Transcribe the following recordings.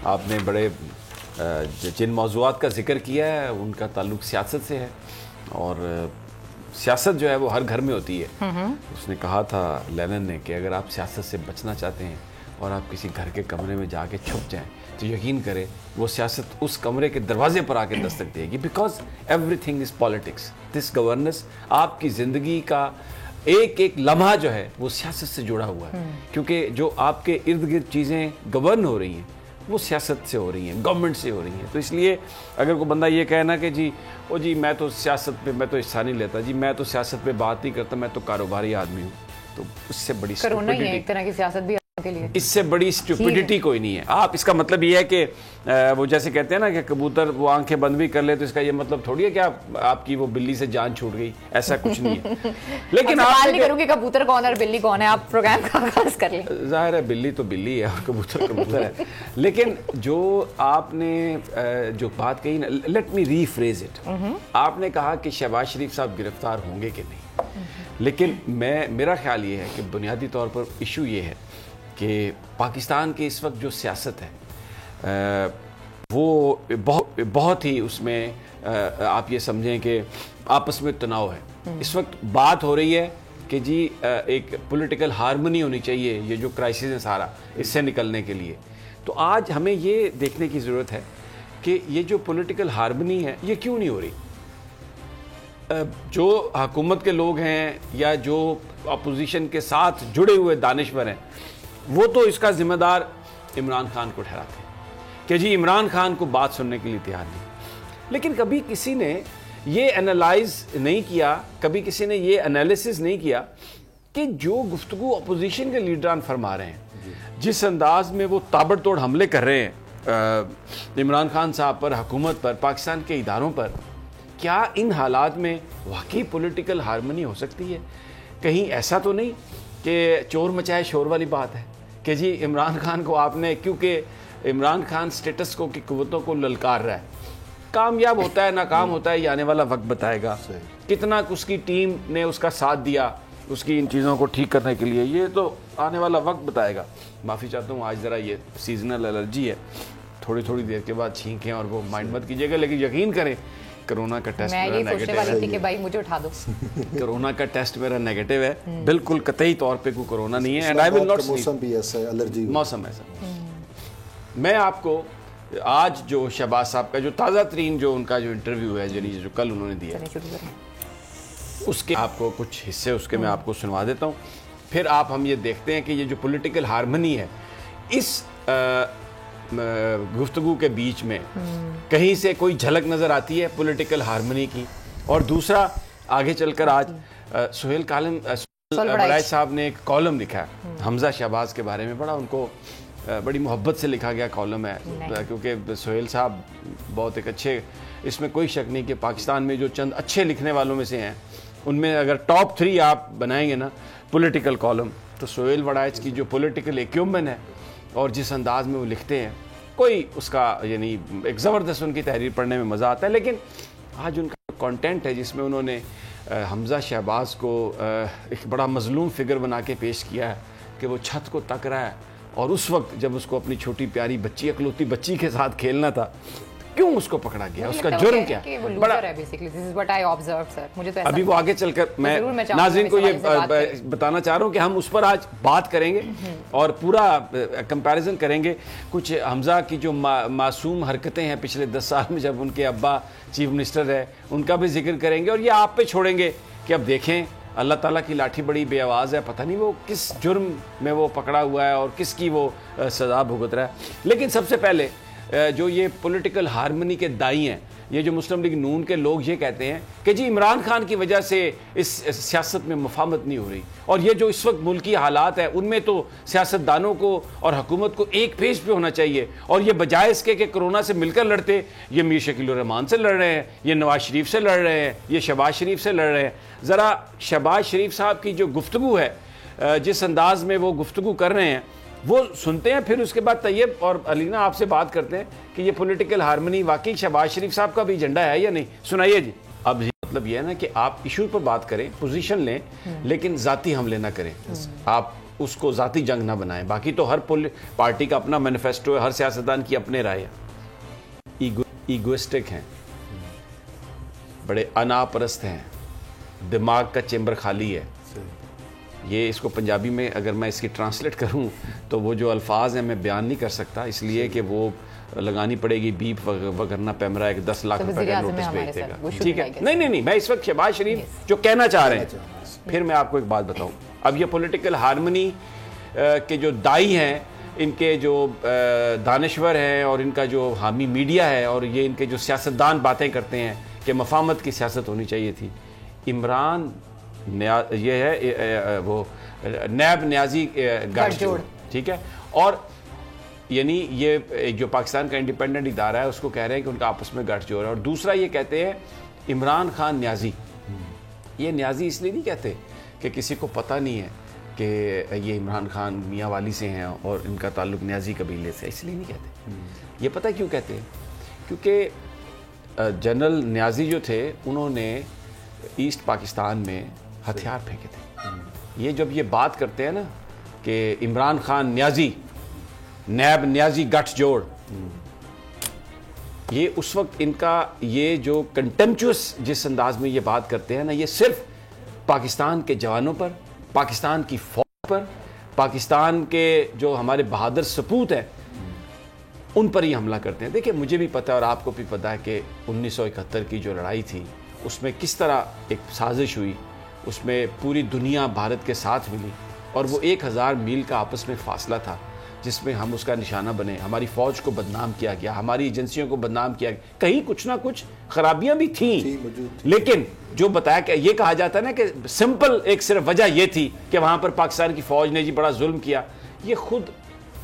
आपने बड़े जिन मौज़ूआत का जिक्र किया है उनका ताल्लुक सियासत से है, और सियासत जो है वो हर घर में होती है। उसने कहा था लेनिन ने कि अगर आप सियासत से बचना चाहते हैं और आप किसी घर के कमरे में जाके छुप जाएं तो यकीन करें वो सियासत उस कमरे के दरवाजे पर आके दस्तक देगी, because everything is politics. This governance, आपकी ज़िंदगी का एक एक लम्हा जो है वो सियासत से जुड़ा हुआ है, क्योंकि जो आपके इर्द गिर्द चीज़ें गवर्न हो रही हैं वो सियासत से हो रही हैं, गवर्नमेंट से हो रही हैं। तो इसलिए अगर कोई बंदा ये कहे ना कि जी ओ जी मैं तो सियासत पे मैं तो हिस्सा नहीं लेता, जी मैं तो सियासत पे बात नहीं करता, मैं तो कारोबारी आदमी हूँ, तो उससे बड़ी कोरोना ही है एक तरह की सियासत भी के लिए। इससे बड़ी स्टुपिडिटी कोई नहीं है। आप इसका मतलब ये है कि वो जैसे कहते हैं ना कि कबूतर वो आंखें बंद भी कर ले तो इसका ये मतलब थोड़ी है कि आपकी वो बिल्ली से जान छूट गई, ऐसा कुछ नहीं है। लेकिन आप सवाल नहीं करूंगी कबूतर कौन है और बिल्ली कौन है, आप प्रोग्राम का आगाज कर लें। जाहिर है बिल्ली तो बिल्ली है और कबूतर कबूतर है। लेकिन जो आपने जो बात कही ना, लेट मी रीफ्रेज इट। आपने कहा कि शहबाज शरीफ साहब गिरफ्तार होंगे कि नहीं, लेकिन मेरा ख्याल ये है कि बुनियादी तौर पर इशू ये है कि पाकिस्तान की इस वक्त जो सियासत है वो बहुत ही उसमें आप ये समझें कि आपस में तनाव है। इस वक्त बात हो रही है कि जी एक पॉलिटिकल हार्मनी होनी चाहिए, ये जो क्राइसिस है सारा इससे निकलने के लिए। तो आज हमें ये देखने की ज़रूरत है कि ये जो पॉलिटिकल हार्मनी है ये क्यों नहीं हो रही। जो हुकूमत के लोग हैं या जो अपोजिशन के साथ जुड़े हुए दानिशवर हैं वो तो इसका जिम्मेदार इमरान खान को ठहराते हैं कि जी इमरान खान को बात सुनने के लिए तैयार नहीं। लेकिन कभी किसी ने ये एनालाइज नहीं किया, कभी किसी ने ये एनालिसिस नहीं किया कि जो गुफ्तगू अपोजिशन के लीडरान फरमा रहे हैं, जिस अंदाज में वो ताबड़तोड़ हमले कर रहे हैं इमरान खान साहब पर, हुकूमत पर, पाकिस्तान के इदारों पर, क्या इन हालात में वाकई पॉलिटिकल हार्मनी हो सकती है? कहीं ऐसा तो नहीं कि चोर मचाए शोर वाली बात है कि जी इमरान खान को आपने, क्योंकि इमरान खान स्टेटस को की कुव्वतों को ललकार रहा है, कामयाब होता है नाकाम होता है ये आने वाला वक्त बताएगा। कितना उसकी टीम ने उसका साथ दिया उसकी इन चीज़ों को ठीक करने के लिए, ये तो आने वाला वक्त बताएगा। माफ़ी चाहता हूँ आज ज़रा ये सीजनल एलर्जी है, थोड़ी थोड़ी देर के बाद छींकें और वो माइंड मत कीजिएगा। लेकिन यकीन करें कोरोना का टेस्ट मेरा नेगेटिव है कि भाई मुझे उठा दो। कोरोना का टेस्ट मेरा नेगेटिव है, बिल्कुल कतई तौर पे कोई कोरोना नहीं है। एंड आई विल नॉट, मौसम भी ऐसा है, एलर्जी मौसम ऐसा। मैं आपको आज जो शहबाज साहब का जो ताज़ा तरीन जो उनका जो इंटरव्यू है जो कल उन्होंने दिया उसके आपको कुछ हिस्से उसके मैं आपको सुनवा देता हूँ, फिर हम ये देखते हैं कि ये जो पॉलिटिकल हार्मनी है इस गुफ्तगू के बीच में कहीं से कोई झलक नज़र आती है पॉलिटिकल हार्मनी की। और दूसरा आगे चलकर आज सुहेल बड़ाइच साहब ने एक कॉलम लिखा है हमजा शहबाज के बारे में, बड़ा उनको बड़ी मोहब्बत से लिखा गया कॉलम है, क्योंकि सुहेल साहब बहुत एक अच्छे, इसमें कोई शक नहीं कि पाकिस्तान में जो चंद अच्छे लिखने वालों में से हैं उनमें अगर टॉप 3 आप बनाएंगे ना पॉलिटिकल कॉलम, तो सुहेल बड़ाइच की जो पॉलिटिकल एक्यूमेन है और जिस अंदाज में वो लिखते हैं, कोई उसका यानी एक ज़बरदस्त उनकी तहरीर पढ़ने में मज़ा आता है। लेकिन आज उनका कंटेंट है जिसमें उन्होंने हमजा शहबाज को एक बड़ा मजलूम फिगर बना के पेश किया है कि वो छत को तक रहा है और उस वक्त जब उसको अपनी छोटी प्यारी बच्ची, अकलौती बच्ची के साथ खेलना था, क्यों उसको पकड़ा गया, उसका जुर्म क्या बड़ा है basically. This is what I observe sir. मुझे तो अभी वो आगे चलकर मैं नाज़रीन को ये बताना चाह रहा हूँ कि हम उस पर आज बात करेंगे और पूरा कंपैरिजन करेंगे। कुछ हमजा की जो मासूम हरकतें हैं पिछले 10 साल में जब उनके अब्बा चीफ मिनिस्टर है उनका भी जिक्र करेंगे, और ये आप पे छोड़ेंगे कि अब देखें अल्लाह ताला की लाठी बड़ी बेआवाज़ है, पता नहीं वो किस जुर्म में वो पकड़ा हुआ है और किसकी वो सज़ा भुगत रहा है। लेकिन सबसे पहले जो ये पॉलिटिकल हार्मनी के दाई हैं, ये जो मुस्लिम लीग नून के लोग ये कहते हैं कि जी इमरान खान की वजह से इस सियासत में मुफाहमत नहीं हो रही, और ये जो इस वक्त मुल्की हालात है उनमें तो सियासतदानों को और हुकूमत को एक पेज पे होना चाहिए, और ये बजाय इसके कि कोरोना से मिलकर लड़ते, ये मीर शकील रहमान से लड़ रहे हैं, ये नवाज शरीफ से लड़ रहे हैं, ये शहबाज शरीफ से लड़ रहे हैं। ज़रा शहबाज शरीफ साहब की जो गुफ्तगू है, जिस अंदाज में वो गुफ्तगू कर रहे हैं वो सुनते हैं, फिर उसके बाद तैयब और अलीना आपसे बात करते हैं कि ये पॉलिटिकल हार्मनी वाकई शहबाज शरीफ साहब का भी एजेंडा है या नहीं। सुनाइए जी। अब मतलब ये है ना कि आप इशू पर बात करें, पोजीशन लें, लेकिन जाती हमले ना करें। आप उसको ज़ाती जंग ना बनाएं। बाकी तो हर पार्टी का अपना मैनिफेस्टो है, हर सियासतदान की अपने राय है। ईगोइस्टिक हैं, बड़े अनापरस्त हैं, दिमाग का चेंबर खाली है। ये इसको पंजाबी में अगर मैं इसकी ट्रांसलेट करूं तो वो जो अल्फाज हैं मैं बयान नहीं कर सकता, इसलिए कि वो लगानी पड़ेगी बीप वगरना पैमरा एक 10 लाख रुपए का नोटिस भेज देगा। ठीक है, नहीं, मैं इस वक्त शहबाज शरीफ जो कहना चाह रहे हैं, फिर मैं आपको एक बात बताऊं। अब ये पॉलिटिकल हार्मनी के जो दाई हैं, इनके जो दानिश्वर हैं और इनका जो हामी मीडिया है और ये इनके जो सियासतदान बातें करते हैं कि मफामत की सियासत होनी चाहिए थी। इमरान ये है वो नैब न्याजी गठजोड़, ठीक है। और यानी ये जो पाकिस्तान का इंडिपेंडेंट इदारा है उसको कह रहे हैं कि उनका आपस में गठजोड़ है। और दूसरा ये कहते हैं इमरान खान न्याजी। ये न्याजी इसलिए नहीं कहते कि किसी को पता नहीं है कि ये इमरान खान मियाँ वाली से हैं और इनका ताल्लुक न्याजी कबीले से, इसलिए नहीं कहते। ये पता क्यों कहते हैं? क्योंकि जनरल न्याजी जो थे उन्होंने ईस्ट पाकिस्तान में हथियार फेंके थे। ये जब ये बात करते हैं ना कि इमरान खान न्याजी, नैब न्याजी गठजोड़, ये उस वक्त इनका ये जो कंटेम्पचुअस जिस अंदाज में ये बात करते हैं ना, ये सिर्फ पाकिस्तान के जवानों पर, पाकिस्तान की फौज पर, पाकिस्तान के जो हमारे बहादुर सपूत हैं उन पर ही हमला करते हैं। देखिए, मुझे भी पता है और आपको भी पता है कि 1971 की जो लड़ाई थी उसमें किस तरह एक साजिश हुई, उसमें पूरी दुनिया भारत के साथ मिली और वो 1000 मील का आपस में फासला था जिसमें हम उसका निशाना बने। हमारी फ़ौज को बदनाम किया गया, हमारी एजेंसियों को बदनाम किया गया, कहीं कुछ ना कुछ खराबियां भी थीं, लेकिन जो बताया कि ये कहा जाता है ना कि सिंपल एक सिर्फ वजह ये थी कि वहाँ पर पाकिस्तान की फ़ौज ने जी बड़ा जुल्म किया। ये खुद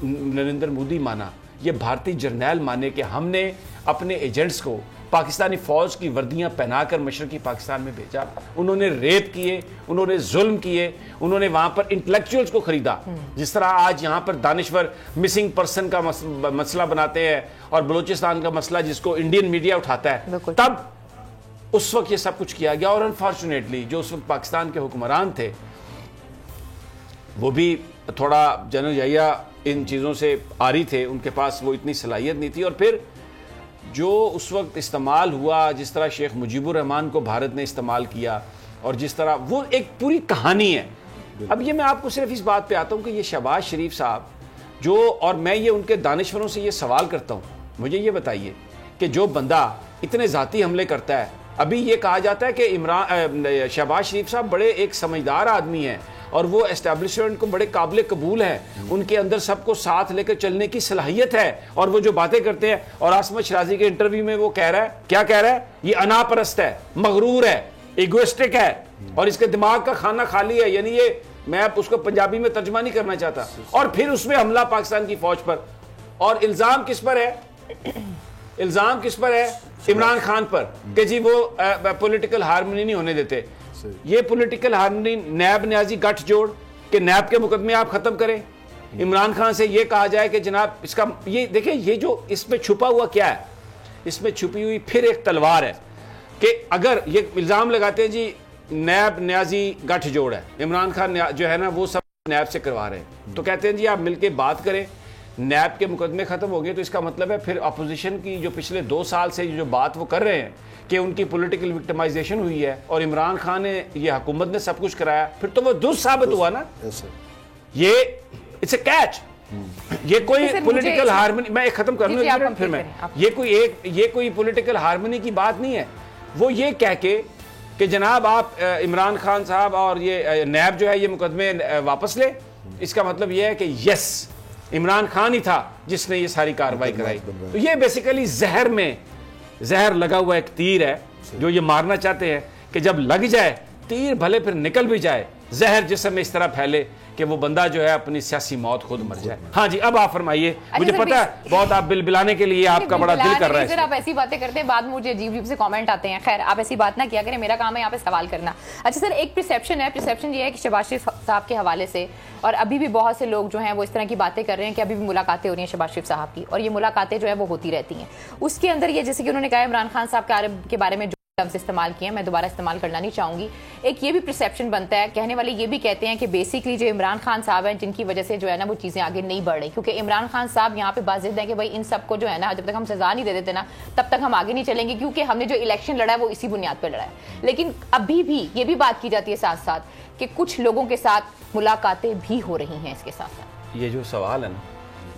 नरेंद्र मोदी माना, ये भारतीय जर्नैल माने कि हमने अपने एजेंट्स को पाकिस्तानी फ़ौज की वर्दियां पहनाकर मशरकी पाकिस्तान में भेजा। उन्होंने रेप किए, उन्होंने जुल्म किए, उन्होंने वहाँ पर इंटेलेक्चुअल्स को खरीदा। जिस तरह आज यहाँ पर दानिश्वर मिसिंग पर्सन का मसला बनाते हैं और बलूचिस्तान का मसला जिसको इंडियन मीडिया उठाता है, तब उस वक्त ये सब कुछ किया गया। और अनफॉर्चुनेटली जो उस वक्त पाकिस्तान के हुक्मरान थे वो भी थोड़ा जनरल यहिया इन चीज़ों से आरी थे, उनके पास वो इतनी सलाहियत नहीं थी। और फिर जो उस वक्त इस्तेमाल हुआ, जिस तरह शेख मुजीबुर रहमान को भारत ने इस्तेमाल किया और जिस तरह वो एक पूरी कहानी है। अब ये मैं आपको सिर्फ इस बात पे आता हूँ कि ये शहबाज शरीफ साहब जो, और मैं ये उनके दानिश्वरों से ये सवाल करता हूँ, मुझे ये बताइए कि जो बंदा इतने ज़ाती हमले करता है, अभी ये कहा जाता है कि शहबाज शरीफ साहब बड़े एक समझदार आदमी हैं और वो एस्टेब्लिशमेंट को बड़े काबिल कबूल हैं, उनके अंदर सबको साथ लेकर चलने की सलाहियत है। और वो जो बातें करते हैं, और आसमत शराजी के इंटरव्यू में वो कह रहा है, क्या कह रहा है? ये अनापरस्त है, मगरूर है, इगोइस्टिक है और इसके दिमाग का खाना खाली है। यानी ये, मैं अब उसको पंजाबी में तर्जमा नहीं करना चाहता। और फिर उसमें हमला पाकिस्तान की फौज पर, और इल्जाम किस पर है? इल्जाम किस पर है? इमरान खान पर कि जी वो पॉलिटिकल हार्मनी नहीं होने देते। ये पॉलिटिकल हार्मनी नैब न्याजी गठजोड़ के नैब के मुकदमे आप खत्म करें। इमरान खान से ये कहा जाए कि जनाब इसका, ये देखिए ये जो इसमें छुपा हुआ क्या है, इसमें छुपी हुई फिर एक तलवार है कि अगर ये इल्जाम लगाते हैं जी नैब न्याजी गठजोड़ है, इमरान खान जो है ना वो सब नैब से करवा रहे हैं, तो कहते हैं जी आप मिलके बात करें, नैब के मुकदमे खत्म हो गए। तो इसका मतलब है फिर अपोजिशन की जो पिछले 2 साल से जो बात वो कर रहे हैं कि उनकी पॉलिटिकल विक्टिमाइजेशन हुई है और इमरान खान ने, ये हुकूमत ने सब कुछ कराया, फिर तो वो दुरुस्त साबित हुआ ना। ये इट्स ए कैच। ये कोई पॉलिटिकल हार्मनी, मैं खत्म कर लूं फिर मैं, ये कोई पॉलिटिकल हार्मनी की बात नहीं है। वो ये कह के कि जनाब आप इमरान खान साहब और ये नैब जो है ये मुकदमे वापस ले, इसका मतलब ये है कि यस इमरान खान ही था जिसने ये सारी कार्रवाई कराई। तो ये बेसिकली जहर में जहर लगा हुआ एक तीर है जो ये मारना चाहते हैं कि जब लग जाए तीर भले फिर निकल भी जाए, जहर जिस्म में इस तरह फैले कि वो बंदा जो है अपनी सियासी मौत खुद मर जाए। हाँ जी, अब आप फरमाइए। मुझे पता है बहुत आप बिलबिलाने के लिए आपका बड़ा दिल कर रहा है। सर आप ऐसी बातें करते हैं, बाद में मुझे अजीब से कमेंट आते हैं। खैर आप ऐसी बात ना किया करें, मेरा काम है यहाँ पे सवाल करना। अच्छा सर, एक परसेप्शन है, परसेप्शन ये है कि शहबाज शरीफ साहब के हवाले से, और अभी भी बहुत से लोग जो हैं वो इस तरह की बातें कर रहे हैं कि अभी भी मुलाकातें हो रही हैं शहबाज शरीफ साहब की, और ये मुलाकातें जो है वो होती रहती हैं। उसके अंदर ये जैसे कि उन्होंने कहा इमरान खान साहब के बारे में लफ्ज़ इस्तेमाल किए हैं, मैं दोबारा इस्तेमाल करना नहीं चाहूँगी। एक ये भी परसेप्शन बनता है, कहने वाले ये भी कहते हैं कि बेसिकली जो इमरान खान साहब हैं जिनकी वजह से जो है ना वो चीज़ें आगे नहीं बढ़ रही, क्योंकि इमरान खान साहब यहाँ पे बाज़िद है कि भाई इन सबको जो है ना जब तक हम सजा नहीं दे देते ना तब तक हम आगे नहीं चलेंगे, क्योंकि हमने जो इलेक्शन लड़ा है वो इसी बुनियाद पर लड़ा है। लेकिन अभी भी ये भी बात की जाती है साथ साथ कि कुछ लोगों के साथ मुलाकातें भी हो रही हैं इसके साथ साथ। ये जो सवाल है ना,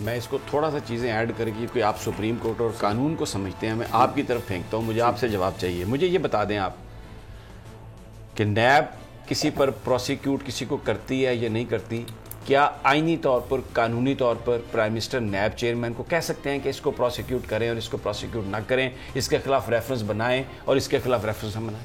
मैं इसको थोड़ा सा चीज़ें ऐड करके, क्योंकि आप सुप्रीम कोर्ट और कानून को समझते हैं, मैं आपकी तरफ फेंकता हूँ, मुझे आपसे जवाब चाहिए। मुझे ये बता दें आप कि नैब किसी पर प्रोसिक्यूट किसी को करती है या नहीं करती? क्या आईनी तौर पर, कानूनी तौर पर प्राइम मिनिस्टर नैब चेयरमैन को कह सकते हैं कि इसको प्रोसिक्यूट करें और इसको प्रोसिक्यूट ना करें, इसके खिलाफ रेफरेंस बनाएं और इसके खिलाफ रेफरेंस हम बनाएं?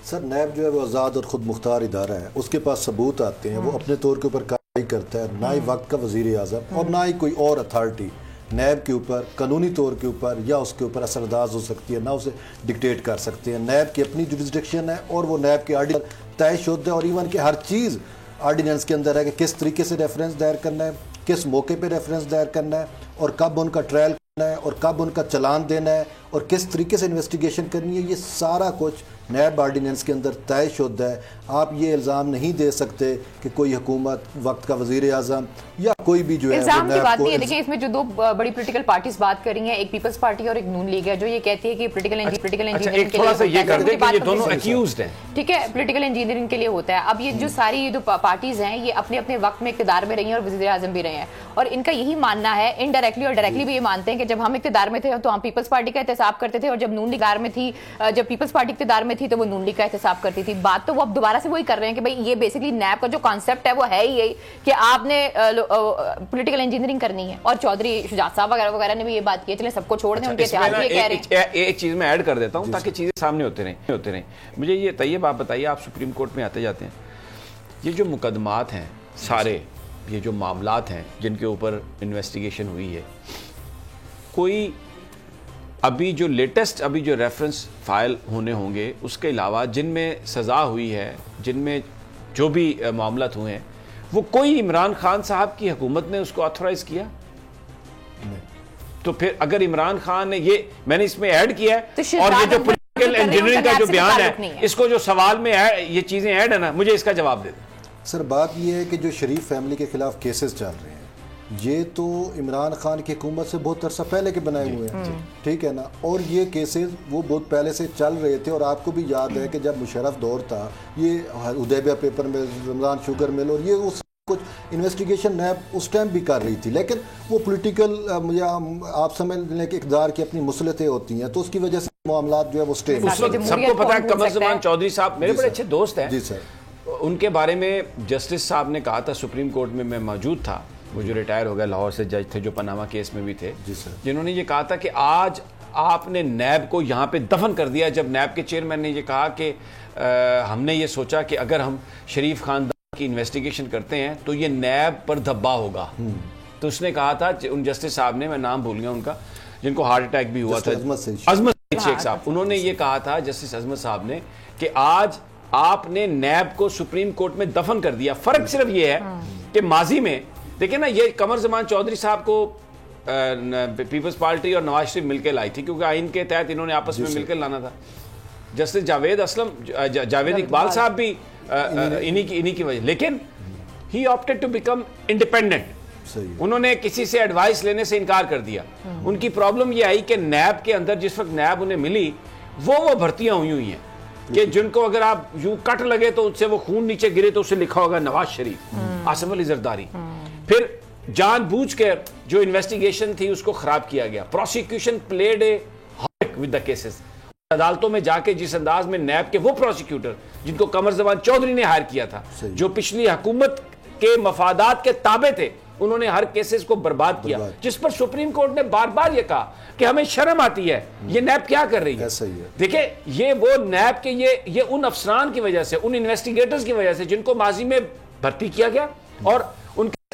सर, नैब जो है वो आज़ाद और ख़ुद मुख्तार इदारा है, उसके पास सबूत आते हैं, वो अपने तौर के ऊपर कार्रवाई करता है, ना ही वक्त का वज़ीर आज़म और ना ही कोई और अथॉरिटी नैब के ऊपर कानूनी तौर के ऊपर या उसके ऊपर असरअंदाज हो सकती है, ना उसे डिक्टेट कर सकते हैं। नैब की अपनी जुरिस्डिक्शन है और वो नैब के आर्डिनल तयशुदा है, और इवन कि हर चीज़ आर्डिनेंस के अंदर है कि किस तरीके से रेफरेंस दायर करना है, किस मौके पे रेफरेंस दायर करना है और कब उनका ट्रायल करना है और कब उनका चलान देना है और किस तरीके से इन्वेस्टिगेशन करनी है। ये सारा कुछ नैब आर्डिनेंस के अंदर तयशुदा है। आप ये इल्ज़ाम नहीं दे सकते कि कोई हुकूमत, वक्त का वज़ीर आज़म या कोई भी जो है इल्ज़ाम की बात नहीं है। देखिए, इसमें जो दो बड़ी पॉलिटिकल पार्टीज बात कर रही हैं, एक पीपल्स पार्टी और एक नून लीग है, जो ये कहती है कि पॉलिटिकल इंजीनियरिंग के लिए दोनों अक्यूज्ड हैं, ठीक है, पॉलिटिकल इंजीनियरिंग के लिए होता है। अब ये जो सारी ये जो पार्टीज हैं ये अपने अपने वक्त में इक़्तिदार में रही हैं और वज़ीर आज़म भी रहे हैं, और इनका यही मानना है, इनडायरेक्टली और डायरेक्टली भी ये मानते हैं कि जब हम इक़्तिदार में थे तो हम पीपल्स पार्टी का एहतसाब करते थे, और जब नून लीग में थी, जब पीपल्स पार्टी इक़्तिदार में थी तो वो नून लीग का एहतसाब करती थी। बात तो वो अब दोबारा से वही कर रहे हैं कि भाई ये बेसिकली नैब का जो कॉन्सेप्ट है वो है ही यही कि आपने पॉलिटिकल इंजीनियरिंग करनी है, और चौधरी शुजात साहब वगैरह वगैरह ने भी ये बात की है। चलें सबको छोड़ दें, उनके इतिहास भी कह रहे हैं। एक चीज मैं ऐड कर देता हूं ताकि चीजें सामने होते रहें। मुझे ये तैयब आप बताइए, आप सुप्रीम कोर्ट में आते जाते हैं, ये जो मुकदमात हैं सारे, ये जो मामलात हैं जिनके ऊपर इन्वेस्टिगेशन हुई है, कोई अभी जो लेटेस्ट अभी जो रेफरेंस फाइल होने होंगे उसके अलावा जिनमें सज़ा हुई है, जिनमें जो भी मामलात हुए हैं, वो कोई इमरान खान साहब की हुकूमत ने उसको ऑथोराइज किया? नहीं। तो फिर अगर इमरान खान ने ये, मैंने इसमें ऐड किया है, तो और ये जो पॉलिटिकल इंजीनियरिंग का जो बयान है, इसको जो सवाल में ये चीजें ऐड है ना, मुझे इसका जवाब दे दें। सर, बात ये है कि जो शरीफ फैमिली के खिलाफ केसेस चल रहे हैं, ये तो इमरान खान की हुकूमत से बहुत अरसा पहले के बनाए हुए हैं, ठीक है ना, और ये केसेस वो बहुत पहले से चल रहे थे। और आपको भी याद है कि जब मुशर्रफ दौर था, ये उदैबिया पेपर मिल, रमज़ान शुगर मिल, और ये उस कुछ इन्वेस्टिगेशन नैब उस टाइम भी कर रही थी, लेकिन वो पॉलिटिकल आप समझ लें कि इक़्तिदार की अपनी मुसलतें होती हैं, तो उसकी वजह से मामलात जो है वो स्टे। सबको पता है कमर ज़मान चौधरी साहब मेरे बड़े अच्छे दोस्त हैं। जी सर, उनके बारे में जस्टिस साहब ने कहा था, सुप्रीम कोर्ट में मैं मौजूद था, वो जो रिटायर हो गया लाहौर से जज थे, जो पनामा केस में भी थे, जिन्होंने ये कहा था कि आज आपने नैब को यहाँ पे दफन कर दिया। जब नैब के चेयरमैन ने ये कहा कि हमने ये सोचा कि अगर हम शरीफ खानदान की इन्वेस्टिगेशन करते हैं तो ये नैब पर धब्बा होगा, तो उसने कहा था, उन जस्टिस साहब ने, मैं नाम भूल गया उनका, जिनको हार्ट अटैक भी हुआ था, अजमत शेख साहब, उन्होंने ये कहा था, जस्टिस अजमत साहब ने, कि आज आपने नैब को सुप्रीम कोर्ट में दफन कर दिया। फर्क सिर्फ ये है कि माजी में देखिए ना, ये कमर ज़मान चौधरी साहब को पीपल्स पार्टी और नवाज शरीफ मिलकर लाई थी, क्योंकि आइन के तहत इन्होंने आपस में मिलकर लाना था। जस्टिस जावेद इकबाल साहब भी इन्हीं की वजह, लेकिन ही ऑप्टेड टू बिकम इंडिपेंडेंट। उन्होंने किसी से एडवाइस लेने से इनकार कर दिया। उनकी प्रॉब्लम ये आई कि नैब के अंदर जिस वक्त नैब उन्हें मिली, वो भर्तियां हुई हैं कि जिनको अगर आप यूं कट लगे तो उससे वो खून नीचे गिरे तो उससे लिखा होगा नवाज शरीफ, आसिफ अली जरदारी। फिर जानबूझकर जो इन्वेस्टिगेशन थी उसको खराब किया गया। Prosecution played a havoc with the cases. अदालतों में जाके जिस अंदाज में नैब के वो प्रोसिक्यूटर जिनको कमर ज़मान चौधरी ने हायर किया था, जो पिछली हुकूमत के मफादात के ताबे थे, उन्होंने हर केसेस को बर्बाद किया, जिस पर सुप्रीम कोर्ट ने बार बार ये कहा कि हमें शर्म आती है, ये नैब क्या कर रही है। देखिए, ये वो नैब के ये उन अफसरान की वजह से, उन इन्वेस्टिगेटर्स की वजह से जिनको माजी में भर्ती किया गया, और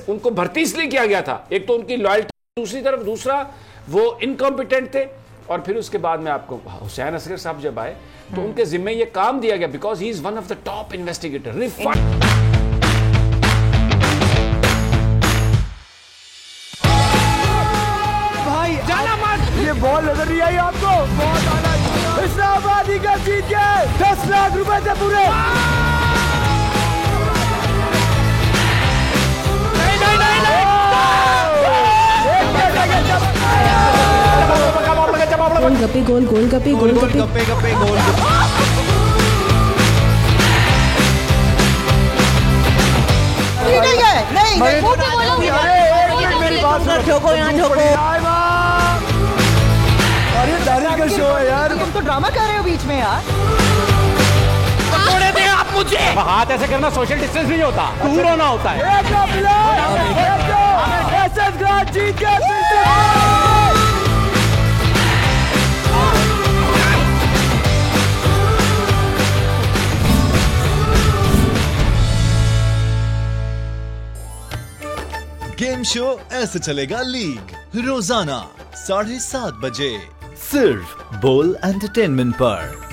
उनको भर्ती इसलिए किया गया था, एक तो उनकी लॉयल्टी, दूसरा वो इनकॉम्पिटेंट थे, और फिर उसके बाद में आपको हुसैन असगर साहब जब आए तो उनके जिम्मे ये काम दिया गया, because he is one of the top investigator. भाई जाना मत, ये बॉल नजर नहीं आई आपको? बहुत आना इस्लामाबाद ईगल्स जीत गए 10 लाख रुपए से पूरे। गोलगप्पे गोल गोलगप्पे गोलगप्पे गप्पे गोल ठोको यहाँ ठोको। अरे दानिश का शो है यार। तुम तो ड्रामा कर रहे हो बीच में यार। छोड़े दे आप मुझे। हाथ ऐसे करना सोशल डिस्टेंस नहीं होता, दूर होना होता है। जीत गया। गेम शो ऐसे चलेगा लीग रोजाना 7:30 बजे सिर्फ बोल एंटरटेनमेंट पर।